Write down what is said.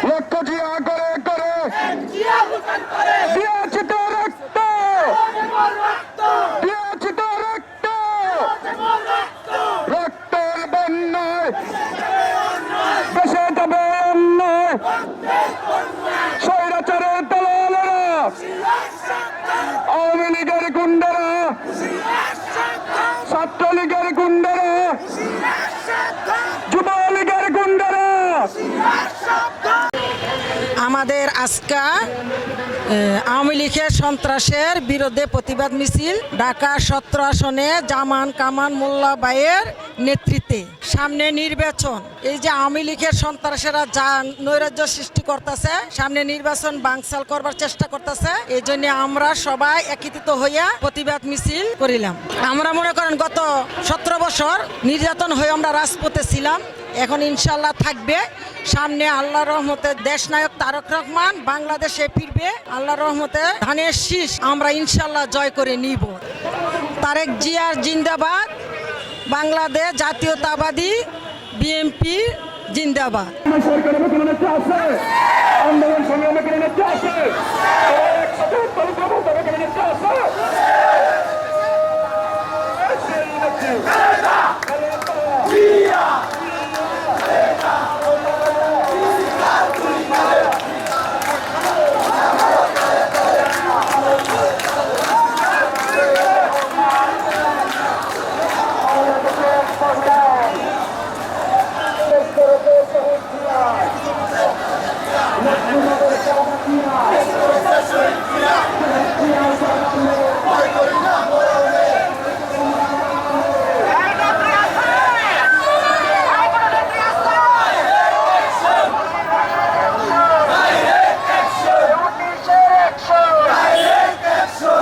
লক্ষ জিয়া করে করে দিয়েছি তো রক্ত, দিয়েছি তো রক্ত, রক্তের বন্যায় দেশে যাবে অন্যায়, স্বৈরাচারের দালালেরা, আওয়ামী লীগের গুন্ডারা, ছাত্রলীগের গুন্ডারা, যুবলীগের গুন্ডারা। আমাদের আজকে আওয়ামী লীগের সন্ত্রাসের বিরুদ্ধে প্রতিবাদ মিছিল ঢাকা 17 আসনে জামান কামান মোল্লা ভাইয়ের নেতৃত্বে। সামনে নির্বাচন, এই যে আওয়ামী লীগের সন্ত্রাসেরা যা নৈরাজ্য সৃষ্টি করতেছে, সামনে নির্বাচন বানচাল করবার চেষ্টা করতেছে। এই জন্য আমরা সবাই একত্রিত হইয়া প্রতিবাদ মিছিল করিলাম। আমরা মনে করেন গত 17 বছর নির্যাতন হয়ে আমরা রাজপথে ছিলাম, এখন ইনশাল্লাহ থাকবে। সামনে আল্লাহর রহমতে দেশনায়ক তারেক রহমান বাংলাদেশে ফিরবে, আল্লাহর রহমতে ধানের শীষ আমরা ইনশাল্লাহ জয় করে নিব। তারেক জিয়ার জিন্দাবাদ, বাংলাদেশ জাতীয়তাবাদী বিএনপি জিন্দাবাদ। আন্দোলন সংগ্রামে করে নেতা আছে, একসাথে পরিক্রমা করে নেতা আছে।